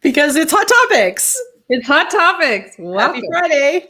Because it's Hot Topics. It's Hot Topics. Welcome. Happy Friday.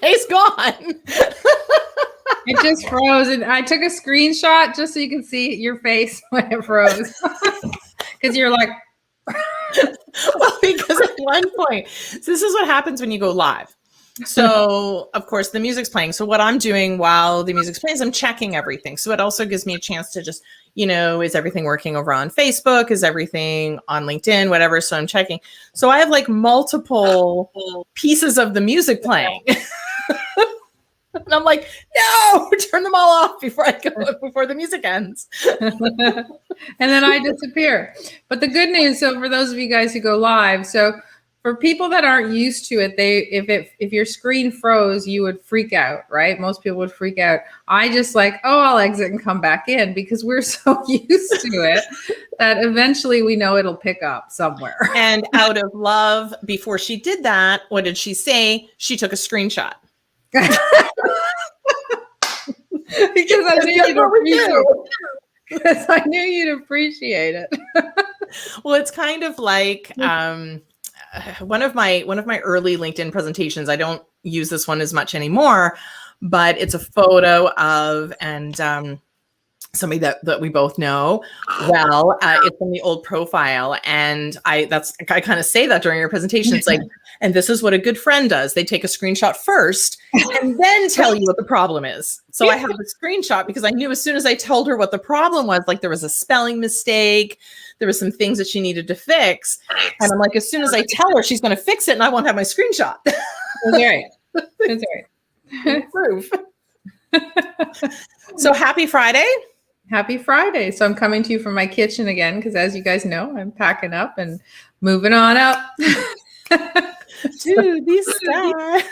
Face gone. It just froze, and I took a screenshot just so you can see your face when it froze. Because you're like, well, because at one point, so this is what happens when you go live. So, of course, the music's playing. So what I'm doing while the music's playing is I'm checking everything. So it also gives me a chance to just, is everything working over on Facebook? Is everything on LinkedIn? Whatever. So I'm checking. So I have like multiple pieces of the music playing. And I'm like, no, turn them all off before the music ends. and then I disappear. But the good news, so for those of you guys who go live, so for people that aren't used to it, if your screen froze, you would freak out, right? Most people would freak out. I just I'll exit and come back in because we're so used to it that eventually we know it'll pick up somewhere. And out of love, before she did that, what did she say? She took a screenshot. Because I knew you'd appreciate it. Well, it's kind of like one of my early LinkedIn presentations. I don't use this one as much anymore, but it's a photo of somebody that we both know well. It's from the old profile, and I kind of say that during your presentation. It's like, and this is what a good friend does. They take a screenshot first and then tell you what the problem is. So I have the screenshot because I knew as soon as I told her what the problem was, like there was a spelling mistake, there was some things that she needed to fix, and I'm like, as soon as I tell her, she's going to fix it, and I won't have my screenshot. That's right. That's right. Proof. So happy Friday. Happy Friday. So I'm coming to you from my kitchen again, because as you guys know, I'm packing up and moving on up. Dude, these stars.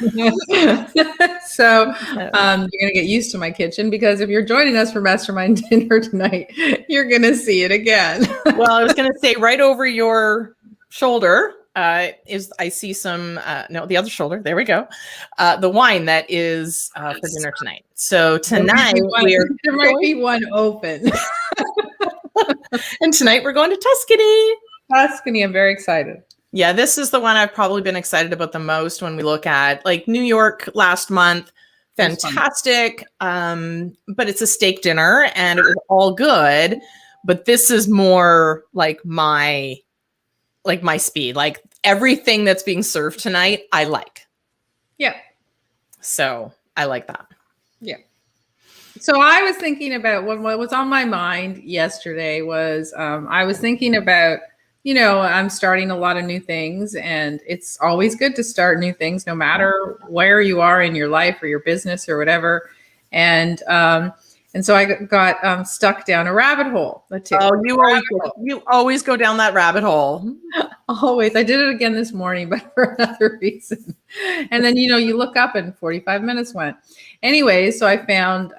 So you're going to get used to my kitchen, because if you're joining us for Mastermind Dinner tonight, you're going to see it again. Well, I was going to say right over your shoulder I see some, the other shoulder. There we go. The wine that is for dinner tonight. So tonight there might be one open. And tonight we're going to Tuscany. I'm very excited. Yeah, this is the one I've probably been excited about the most when we look at like New York last month. Fantastic. But it's a steak dinner and it was all good. But this is more like my speed. Like everything that's being served tonight, I like. Yeah. So I like that. Yeah. So I was thinking about what was on my mind yesterday was I was thinking about, I'm starting a lot of new things, and it's always good to start new things, no matter where you are in your life or your business or whatever. And so I got stuck down a rabbit hole. You always go down that rabbit hole. Always. I did it again this morning, but for another reason. And then, you look up and 45 minutes went. Anyway, so I found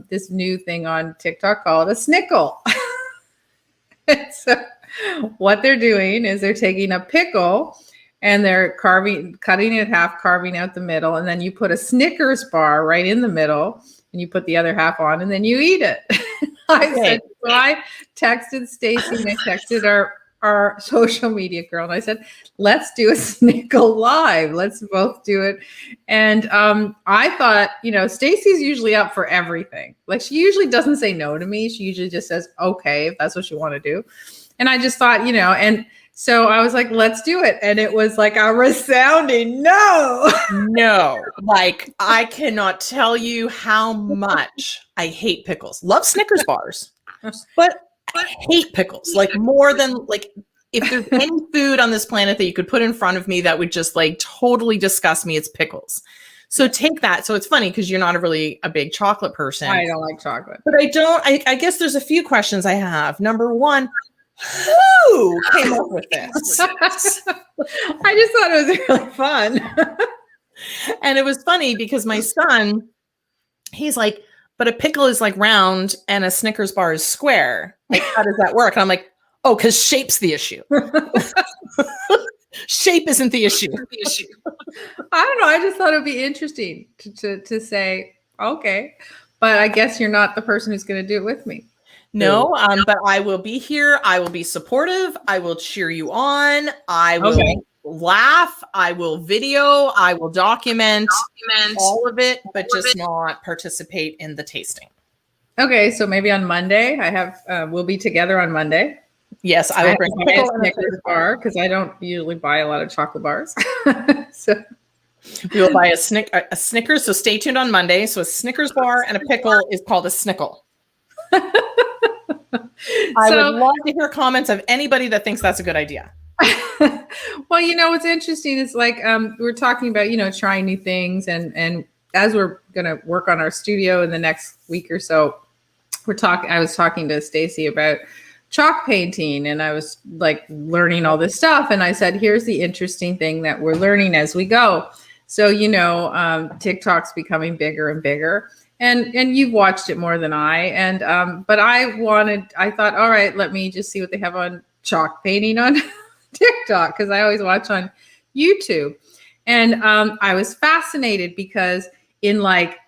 this new thing on TikTok called a snickle. So what they're doing is they're taking a pickle and they're cutting it in half, carving out the middle. And then you put a Snickers bar right in the middle and you put the other half on and then you eat it. I texted Stacy and I texted our social media girl and I said, let's do a snickle live. Let's both do it. And I thought, Stacy's usually up for everything. Like she usually doesn't say no to me. She usually just says, okay, if that's what you want to do. And I just thought, and So I was like, let's do it. And it was like a resounding no. No, like I cannot tell you how much I hate pickles. Love Snickers bars, but I hate pickles like more than like if there's any food on this planet that you could put in front of me that would just like totally disgust me, it's pickles. So take that. So it's funny because you're not really a big chocolate person. I don't like chocolate. But I guess there's a few questions I have. Number one, who came up with this? I just thought it was really fun. And it was funny because my son, he's like, but a pickle is like round and a Snickers bar is square. Like, how does that work? And I'm like, oh, because shape's the issue. Shape isn't the issue. I don't know. I just thought it would be interesting to say, okay, but I guess you're not the person who's going to do it with me. No, but I will be here. I will be supportive. I will cheer you on. I will laugh. I will video. I will document all of it, but just not participate in the tasting. Okay, so maybe on Monday, we'll be together on Monday. Yes, I will bring a Snickers bar because I don't usually buy a lot of chocolate bars. So we will buy a Snickers. So stay tuned on Monday. So a Snickers bar and a pickle is called a snickle. I would love to hear comments of anybody that thinks that's a good idea. Well, what's interesting is like we're talking about trying new things, and as we're gonna work on our studio in the next week or so, I was talking to Stacy about chalk painting, and I was like learning all this stuff, and I said, here's the interesting thing that we're learning as we go. So TikTok's becoming bigger and bigger, and you've watched it more than I, and but I thought, all right, let me just see what they have on chalk painting on TikTok, because I always watch on YouTube, and I was fascinated because in like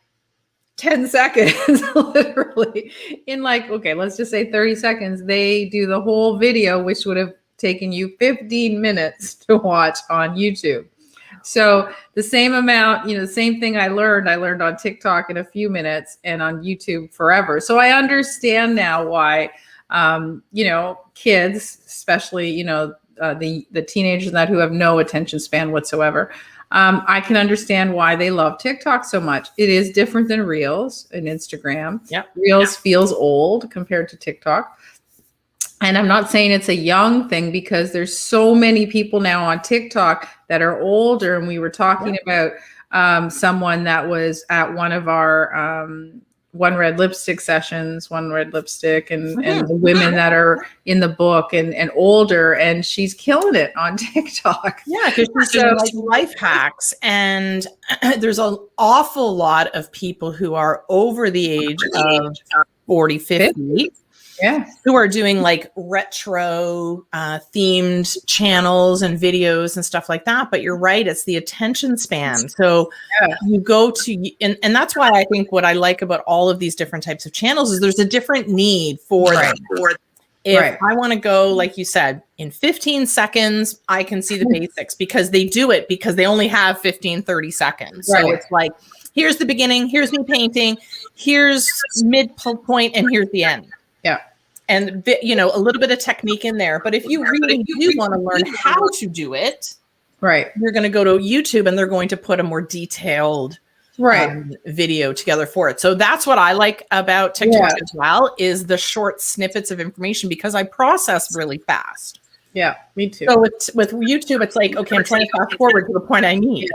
10 seconds, literally in like, okay, let's just say 30 seconds, they do the whole video, which would have taken you 15 minutes to watch on YouTube. So the same amount, the same thing I learned on TikTok in a few minutes and on YouTube forever. So I understand now why, kids, especially, the teenagers that who have no attention span whatsoever. I can understand why they love TikTok so much. It is different than Reels and Instagram. Yep. Reels feels old compared to TikTok. And I'm not saying it's a young thing because there's so many people now on TikTok that are older. And we were talking about someone that was at one of our One Red Lipstick sessions, One Red Lipstick, and the women that are in the book and older, and she's killing it on TikTok. Yeah, because she's doing like life hacks, and there's an awful lot of people who are over the age of 40, 50. Yeah, who are doing like retro themed channels and videos and stuff like that. But you're right, it's the attention span. So you go to, and that's why I think what I like about all of these different types of channels is there's a different need for them. If I want to go, like you said, in 15 seconds, I can see the basics because they do it because they only have 15, 30 seconds. So it's like, here's the beginning, here's me painting, here's midpoint, and here's the end. Yeah. And, a little bit of technique in there. But if you really do want to learn how to do it, you're going to go to YouTube and they're going to put a more detailed video together for it. So that's what I like about TikTok as well, is the short snippets of information because I process really fast. Yeah, me too. So with YouTube, it's like, okay, I'm trying to fast forward to the point I need.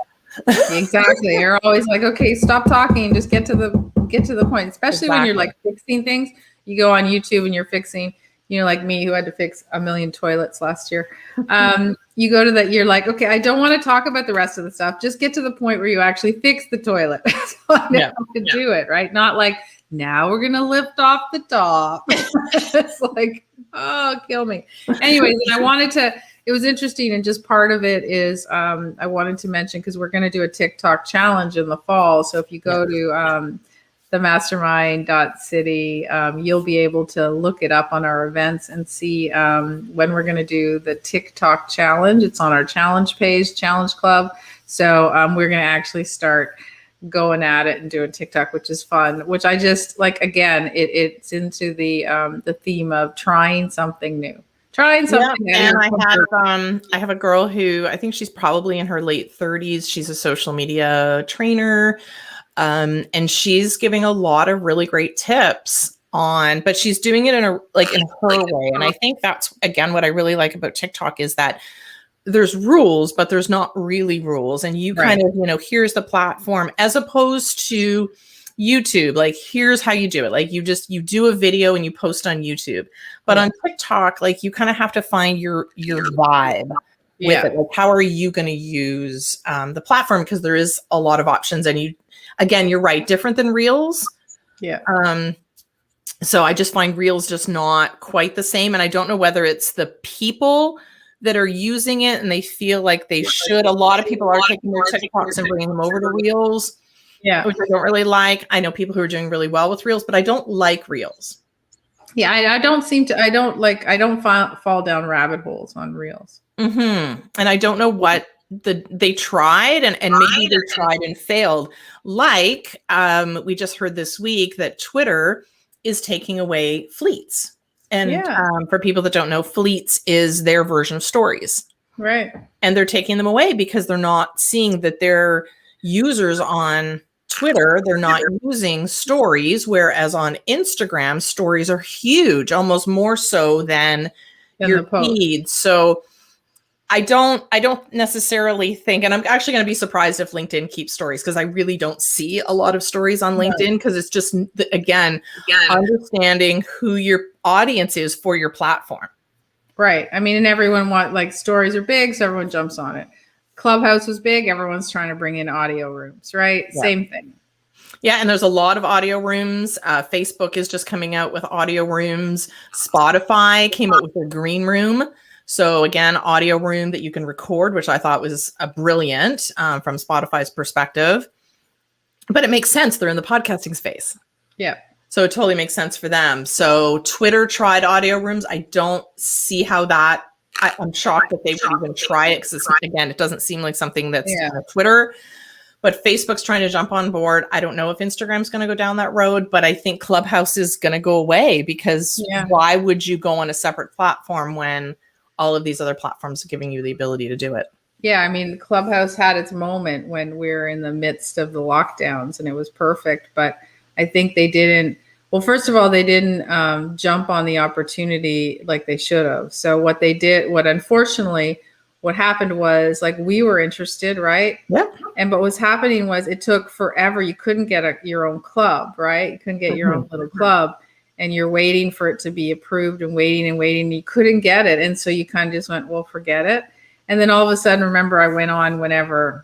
Exactly. You're always like, okay, stop talking, just get to the point, especially when you're like fixing things. You go on YouTube and you're fixing, like me who had to fix 1 million toilets last year. You go to that, you're like, okay, I don't want to talk about the rest of the stuff. Just get to the point where you actually fix the toilet. So I know how to do it, right? Not like, now we're going to lift off the top. It's like, oh, kill me. Anyways, it was interesting. And just part of it is I wanted to mention, because we're going to do a TikTok challenge in the fall. So if you go to themastermind.city, you'll be able to look it up on our events and see when we're going to do the TikTok challenge. It's on our challenge page, Challenge Club. So we're going to actually start going at it and doing TikTok, which is fun, which I just like. Again, it's into the theme of trying something new. Trying something. Yeah, and I have a girl who I think she's probably in her late 30s. She's a social media trainer. And she's giving a lot of really great tips on, but she's doing it in a in her way. And I think that's again what I really like about TikTok is that there's rules, but there's not really rules. And you kind of, here's the platform as opposed to YouTube. Like, here's how you do it. Like, you do a video and you post on YouTube. But on TikTok, like, you kind of have to find your vibe with it. Like, how are you going to use the platform? Because there is a lot of options. And again, you're right, different than Reels. Yeah. So I just find Reels just not quite the same. And I don't know whether it's the people that are using it and they feel like they should. A lot of people are taking their TikToks and bringing them over to Reels, which I don't really like. I know people who are doing really well with Reels, but I don't like Reels. Yeah, I don't fall down rabbit holes on Reels. Mm-hmm. And I don't know what they tried and maybe they tried and failed. Like we just heard this week that Twitter is taking away fleets. And for people that don't know, fleets is their version of stories. Right. And they're taking them away because they're not seeing that their users on Twitter, they're not using stories, whereas on Instagram, stories are huge, almost more so than your feed. So I don't necessarily think, and I'm actually going to be surprised if LinkedIn keeps stories because I really don't see a lot of stories on LinkedIn because it's just, again, understanding who your audience is for your platform. Right. I mean, and everyone stories are big, so everyone jumps on it. Clubhouse was big. Everyone's trying to bring in audio rooms, right? Yeah. Same thing. Yeah. And there's a lot of audio rooms. Facebook is just coming out with audio rooms. Spotify came out with their green room. So again, audio room that you can record, which I thought was brilliant from Spotify's perspective. But it makes sense. They're in the podcasting space. Yeah. So it totally makes sense for them. So Twitter tried audio rooms. I don't see how that, I'm shocked that they would even try it because, again, it doesn't seem like something that's Twitter. But Facebook's trying to jump on board. I don't know if Instagram's going to go down that road, but I think Clubhouse is going to go away because why would you go on a separate platform when all of these other platforms are giving you the ability to do it? Yeah, I mean, Clubhouse had its moment when we were in the midst of the lockdowns and it was perfect. But I think they didn't, well, first of all, they didn't jump on the opportunity like they should have. So what they did, what happened was we were interested, right? Yeah. And but what's happening was it took forever. You couldn't get your own club, right? You couldn't get your own little club. And you're waiting for it to be approved and waiting and waiting. You couldn't get it. And so you kind of just went, well, forget it. And then all of a sudden, remember, I went on a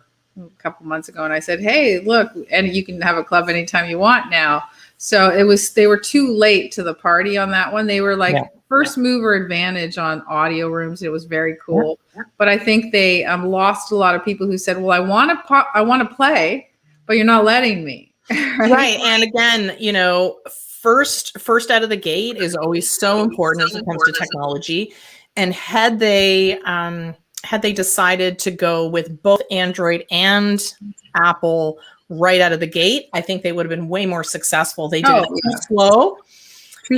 couple months ago and I said, hey, look, and you can have a club anytime you want now. So they were too late to the party on that one. They were first mover advantage on audio rooms. It was very cool. Yeah. But I think they lost a lot of people who said, well, I want to play, but you're not letting me. Right. And again, first out of the gate is always so important as it comes to technology. And had they decided to go with both Android and Apple right out of the gate, I think they would have been way more successful. They did it too slow.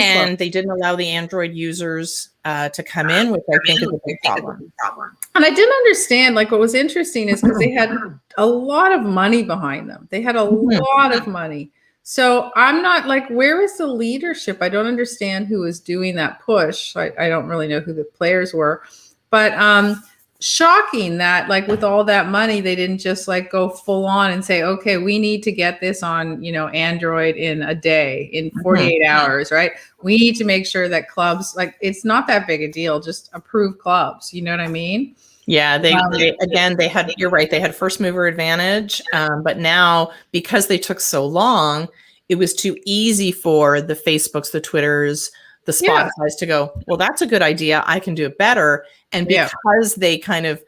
And they didn't allow the Android users to come in, which I think is a big problem. And I didn't understand, what was interesting is because they had a lot of money behind them. They had a lot of money. So I'm not where is the leadership? I don't understand who is doing that push. I don't really know who the players were, but shocking that with all that money, they didn't just go full on and say, okay, we need to get this on, Android in a day, in 48 hours, right? We need to make sure that clubs, it's not that big a deal. Just approve clubs. You know what I mean? Yeah, they had, you're right. They had first mover advantage. But now because they took so long, it was too easy for the Facebooks, the Twitters, the Spotify's to go, well, that's a good idea. I can do it better. And because they kind of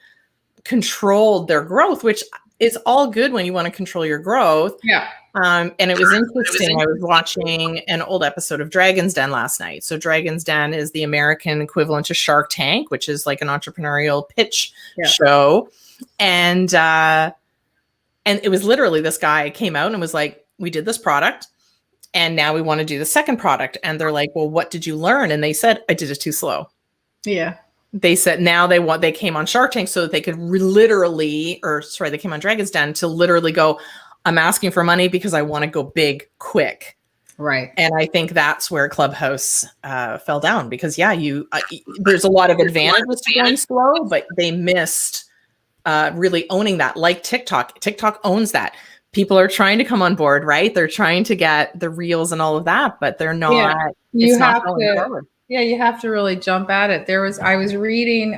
controlled their growth, which is all good when you want to control your growth. Yeah. And it was interesting. I was watching an old episode of Dragon's Den last night. So Dragon's Den is the American equivalent to Shark Tank, which is an entrepreneurial pitch show. And it was literally this guy came out and was like, we did this product and now we want to do the second product. And they're like, well, what did you learn? And they said, I did it too slow. Yeah. They said now they came on Shark Tank so that they could they came on Dragon's Den to literally go, I'm asking for money because I want to go big quick. Right. And I think that's where Clubhouse fell down because there's a lot of advantages to going slow, but they missed really owning that. Like TikTok. TikTok owns that. People are trying to come on board, right? They're trying to get the reels and all of that, but they're not. Yeah. It's not going forward. Yeah, you have to really jump at it. I was reading,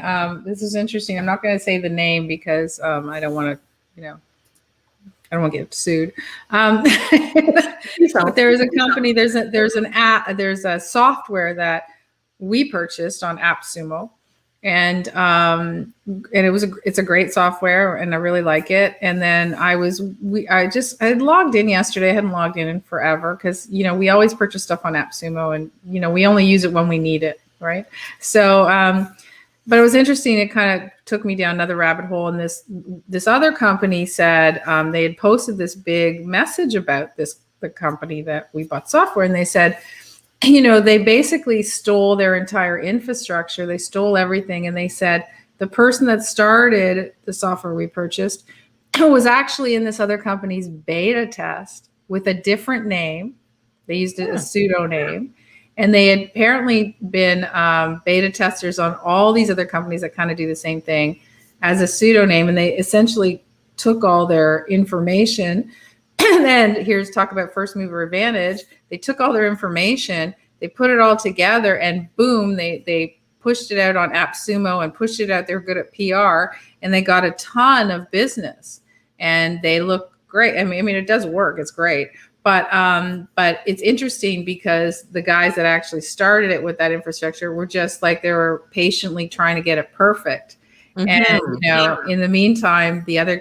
this is interesting. I'm not going to say the name because I don't want to, I don't want to get sued. But there is a company, there's an app, there's a software that we purchased on AppSumo. And it's a great software and I really like it. And then I had logged in yesterday. I hadn't logged in forever because, we always purchase stuff on AppSumo and, we only use it when we need it. Right. So, but it was interesting. It kind of took me down another rabbit hole. And this other company said they had posted this big message about the company that we bought software. And they said, they basically stole their entire infrastructure. They stole everything. And they said the person that started the software we purchased was actually in this other company's beta test with a different name. They used a pseudonym. And they had apparently been beta testers on all these other companies that kind of do the same thing as a pseudonym. And they essentially took all their information. And then here's talk about first mover advantage. They took all their information, they put it all together, and boom, they pushed it out on AppSumo and pushed it out. They're good at PR, and they got a ton of business. And they look great. I mean, it does work. It's great. But it's interesting because the guys that actually started it with that infrastructure were just like they were patiently trying to get it perfect. Mm-hmm. And in the meantime, the other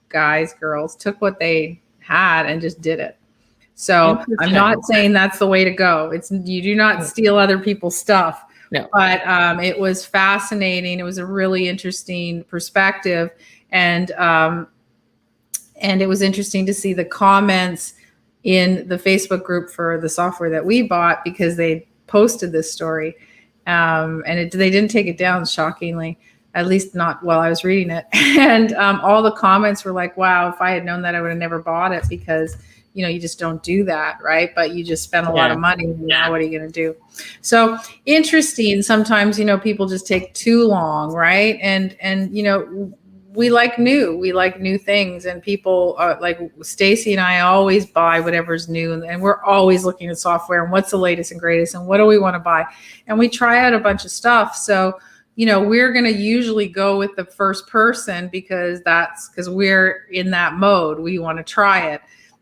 girls took what they had and just did it. So I'm not saying that's the way to go. You do not steal other people's stuff. No. But it was fascinating. It was a really interesting perspective, and it was interesting to see the comments in the Facebook group for the software that we bought because they posted this story, and they didn't take it down, shockingly. At least not while I was reading it. And all the comments were like, wow, if I had known that, I would have never bought it because, you just don't do that, right? But you just spend a lot of money. Now what are you going to do? So interesting. Sometimes, people just take too long, right? And we like new things, and people like Stacy and I always buy whatever's new, and we're always looking at software and what's the latest and greatest and what do we want to buy. And we try out a bunch of stuff. So we're going to usually go with the first person because we're in that mode. We want to try it.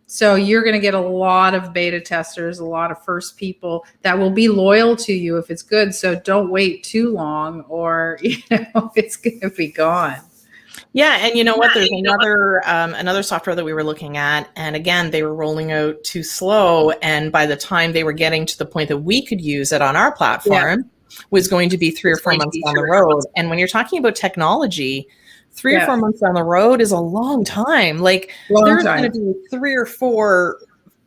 So you're going to get a lot of beta testers, a lot of first people that will be loyal to you if it's good. So don't wait too long or, it's going to be gone. Yeah. And you know what? There's another software that we were looking at. And again, they were rolling out too slow. And by the time they were getting to the point that we could use it on our platform, was going to be 3 or 4 months down the road. And when you're talking about technology, 3 or 4 months down the road is a long time. Like there's going to be 3 or 4,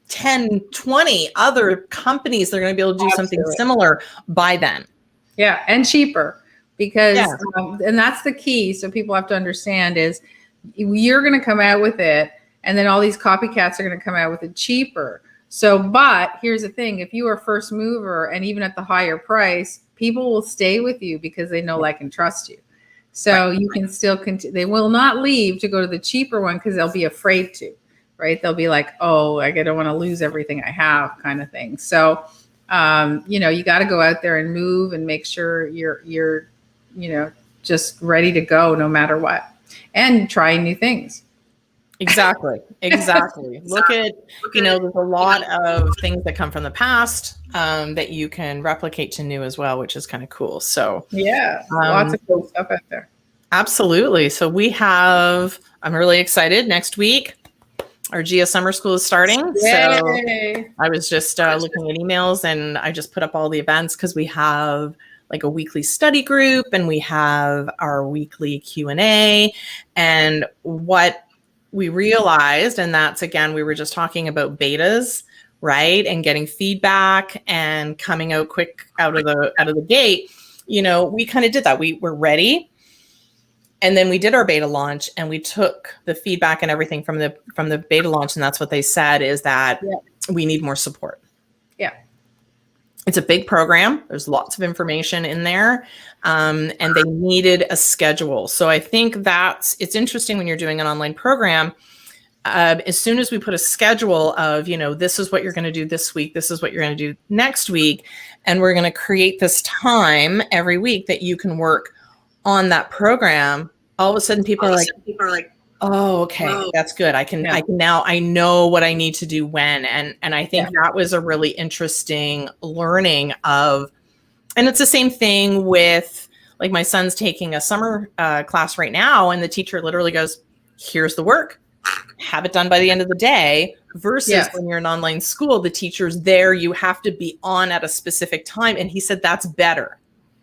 10, 20 other companies that are going to be able to do something similar by then. Yeah. And cheaper because, and that's the key. So people have to understand is you're going to come out with it. And then all these copycats are going to come out with it cheaper. So, but here's the thing, if you are first mover and even at the higher price, people will stay with you because they know, like, and trust you. So you can still continue. They will not leave to go to the cheaper one because they'll be afraid to, right? They'll be like, oh, I don't want to lose everything I have kind of thing. So, you got to go out there and move and make sure you're, just ready to go no matter what and trying new things. Exactly. Look at, there's a lot of things that come from the past that you can replicate to new as well, which is kind of cool. So lots of cool stuff out there. Absolutely. So I'm really excited. Next week, our GS Summer School is starting. Yay. So I was just looking at emails and I just put up all the events because we have like a weekly study group and we have our weekly Q&A. And what we realized, and that's, again, we were just talking about betas, right? And getting feedback and coming out quick out of the gate we kind of did that. We were ready. And then we did our beta launch, and we took the feedback and everything from the beta launch. And that's what they said, is that we need more support. Yeah. It's a big program. There's lots of information in there. And they needed a schedule. So I think it's interesting when you're doing an online program. As soon as we put a schedule of, this is what you're going to do this week, this is what you're going to do next week, and we're going to create this time every week that you can work on that program, all of a sudden people are like, oh, okay, that's good. I can now, I know what I need to do when. And I think that was a really interesting learning of, and it's the same thing with, like, my son's taking a summer class right now, and the teacher literally goes, here's the work, have it done by the end of the day, versus when you're in online school, the teacher's there, you have to be on at a specific time. And he said, that's better.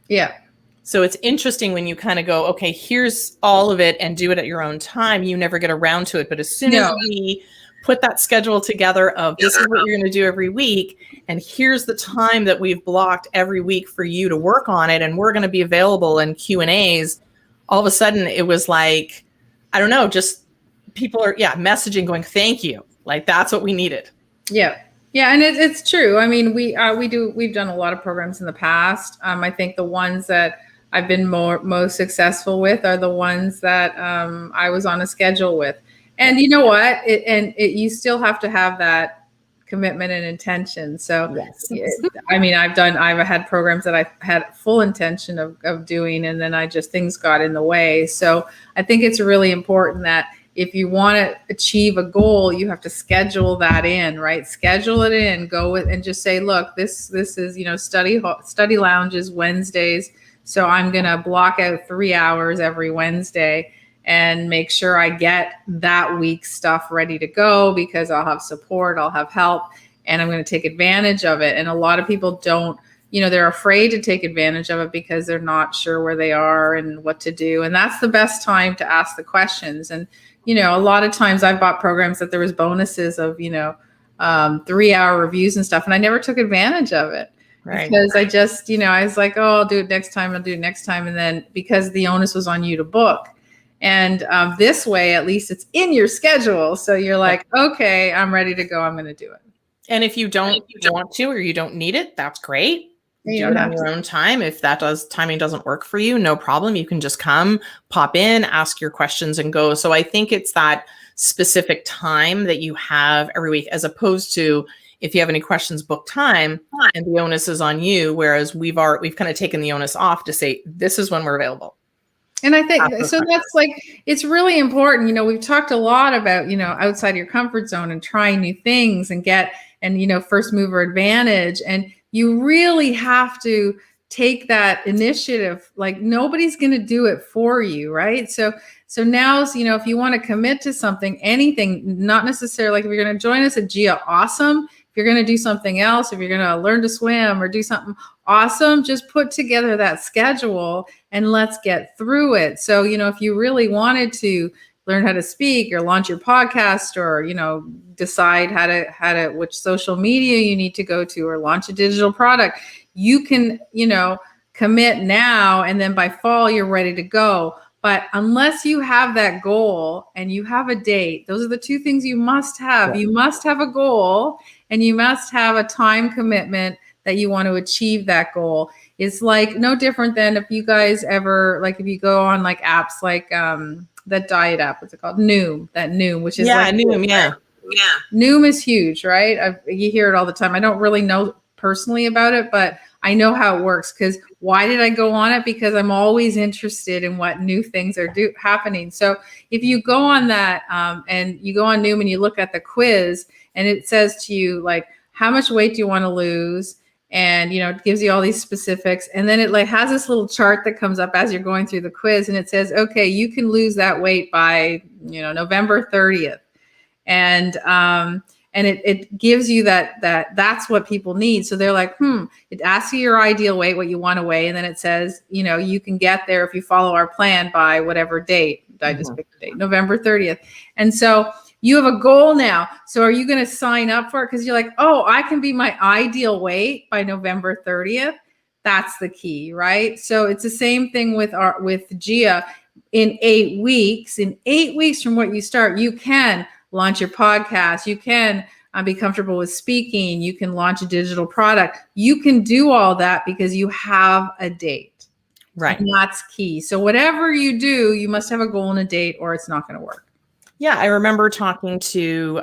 Yeah. So it's interesting when you kind of go, okay, here's all of it, and do it at your own time. You never get around to it. But as soon as we put that schedule together of this is what you're going to do every week, and here's the time that we've blocked every week for you to work on it, and we're going to be available in Q&As, all of a sudden it was like, I don't know, just people are messaging going, thank you. Like, that's what we needed. Yeah. Yeah. And it's true. I mean, we've done a lot of programs in the past. I think the ones that I've been most successful with are the ones that I was on a schedule with. And you know what? You still have to have that commitment and intention. So, I mean, I've had programs that I had full intention of doing, and then things got in the way. So I think it's really important that if you want to achieve a goal, you have to schedule that in, right? Schedule it in, go with, and just say, look, this is, study lounges Wednesdays. So I'm going to block out 3 hours every Wednesday and make sure I get that week's stuff ready to go, because I'll have support, I'll have help, and I'm going to take advantage of it. And a lot of people don't, they're afraid to take advantage of it because they're not sure where they are and what to do. And that's the best time to ask the questions. And, a lot of times I've bought programs that there was bonuses of, 3-hour reviews and stuff, and I never took advantage of it. Right. Because I just, I was like, oh, I'll do it next time. And then because the onus was on you to book. And this way, at least it's in your schedule. So you're like, okay, I'm ready to go. I'm going to do it. And if you don't want to, or you don't need it, that's great. You do it on your own time. If timing doesn't work for you, no problem. You can just come, pop in, ask your questions, and go. So I think it's that specific time that you have every week, as opposed to, if you have any questions, book time, and the onus is on you. Whereas we've kind of taken the onus off to say, this is when we're available. And I think, so that's like, it's really important. We've talked a lot about, outside your comfort zone and trying new things and first mover advantage. And you really have to take that initiative. Like, nobody's going to do it for you. Right. So now, if you want to commit to something, anything, not necessarily, like if you're going to join us at GIA, awesome. If you're going to do something else, if you're going to learn to swim or do something awesome, just put together that schedule and let's get through it. So, if you really wanted to learn how to speak or launch your podcast, or, decide how to, which social media you need to go to, or launch a digital product, you can, commit now, and then by fall, you're ready to go. But unless you have that goal and you have a date, those are the two things you must have. Yeah. You must have a goal, and you must have a time commitment that you want to achieve that goal. It's like no different than if you guys ever, like if you go on like apps like that diet app, what's it called? Noom, which is Noom, yeah. Noom is huge, right? You hear it all the time. I don't really know personally about it, but I know how it works. Because why did I go on it? Because I'm always interested in what new things are happening. So if you go on that and you go on Noom and you look at the quiz, and it says to you, like, how much weight do you want to lose? And, it gives you all these specifics. And then it like has this little chart that comes up as you're going through the quiz. And it says, okay, you can lose that weight by, November 30th. And it gives you that's what people need. So they're like, it asks you your ideal weight, what you want to weigh. And then it says, you can get there if you follow our plan by whatever date. I just picked the date, November 30th. And so you have a goal now. So are you going to sign up for it? Because you're like, oh, I can be my ideal weight by November 30th. That's the key, right? So it's the same thing with Gia. In 8 weeks, from what you start, you can launch your podcast. You can be comfortable with speaking. You can launch a digital product. You can do all that because you have a date. Right. And that's key. So whatever you do, you must have a goal and a date or it's not going to work. Yeah, I remember talking to,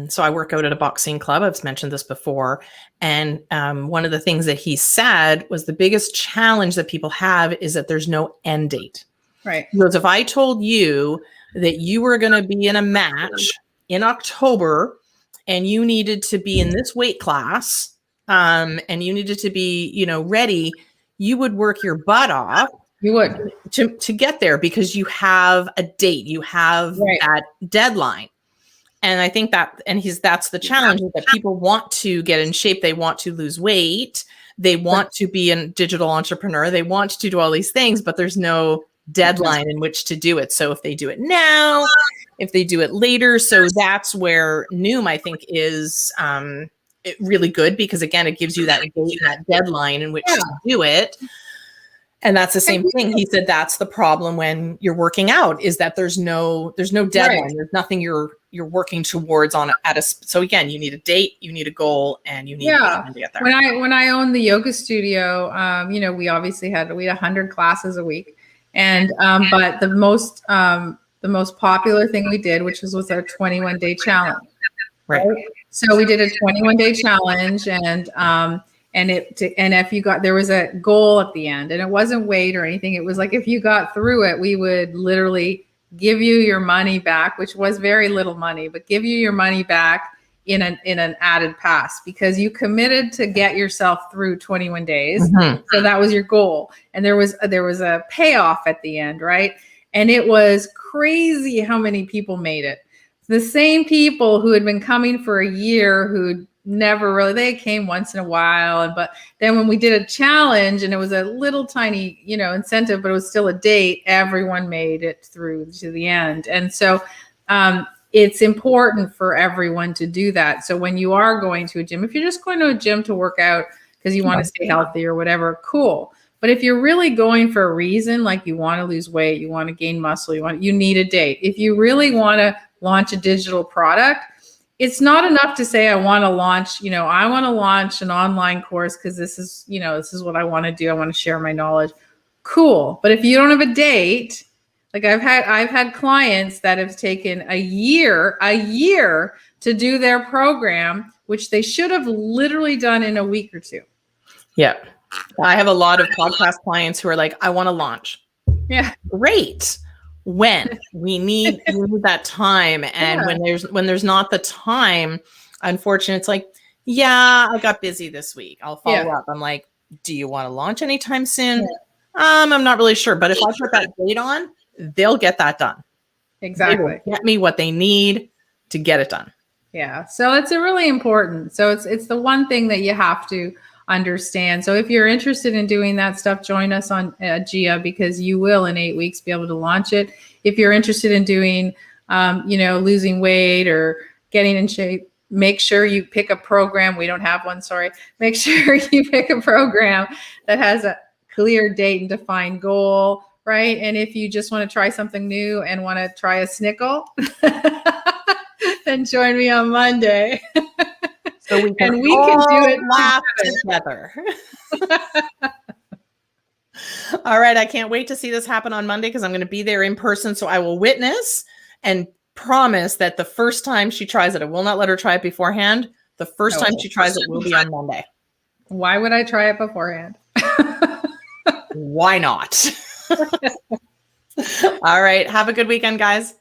so I work out at a boxing club. I've mentioned this before. And one of the things that he said was the biggest challenge that people have is that there's no end date. Right. Because if I told you that you were going to be in a match in October and you needed to be in this weight class and you needed to be, you know, ready, you would work your butt off. You would to get there because you have a date, you have that deadline. And I think that, that's the challenge is that people want to get in shape. They want to lose weight. They want to be a digital entrepreneur. They want to do all these things, but there's no deadline in which to do it. So if they do it now, if they do it later, so that's where Noom, I think, is really good because again, it gives you that date, that deadline in which to do it. And that's the same thing. He said that's the problem when you're working out is that there's no deadline. Right. There's nothing you're working towards so again, you need a date, you need a goal, and you need to get there. When I owned the yoga studio, you know, we obviously had 100 classes a week, and but the most popular thing we did, which was our 21-day challenge. Right. So we did a 21-day challenge, and if you got, there was a goal at the end, and it wasn't weight or anything. It was like, if you got through it, we would literally give you your money back, which was very little money, but give you your money back in an added pass because you committed to get yourself through 21 days. Mm-hmm. So that was your goal. And there was a payoff at the end, right? And it was crazy how many people made it. The same people who had been coming for a year, who'd never really, they came once in a while. But then when we did a challenge and it was a little tiny, you know, incentive, but it was still a date, everyone made it through to the end. And so it's important for everyone to do that. So when you are going to a gym, if you're just going to a gym to work out because you want to stay healthy or whatever, cool. But if you're really going for a reason, like you want to lose weight, you want to gain muscle, you need a date. If you really want to launch a digital product, it's not enough to say, I want to launch, you know, I want to launch an online course because this is what I want to do. I want to share my knowledge. Cool. But if you don't have a date, like I've had clients that have taken a year to do their program, which they should have literally done in a week or two. Yeah. I have a lot of podcast clients who are like, I want to launch. Yeah. Great. When we need that time. And when there's not the time, unfortunately, it's like, yeah, I got busy this week. I'll follow up. I'm like, do you want to launch anytime soon? Yeah. I'm not really sure. But if I put that date on, they'll get that done. Exactly. Get me what they need to get it done. Yeah. So it's a really important. So it's the one thing that you have to understand. So if you're interested in doing that stuff, join us on Gia, because you will in 8 weeks be able to launch it. If you're interested in doing, losing weight or getting in shape, make sure you pick a program. We don't have one, sorry. Make sure you pick a program that has a clear date and defined goal, right? And if you just want to try something new and want to try a snickle, then join me on Monday. So we can do it laugh together. All right. I can't wait to see this happen on Monday because I'm going to be there in person. So I will witness and promise that the first time she tries it, I will not let her try it beforehand. The first time she tries it will be on Monday. Why would I try it beforehand? Why not? All right. Have a good weekend, guys.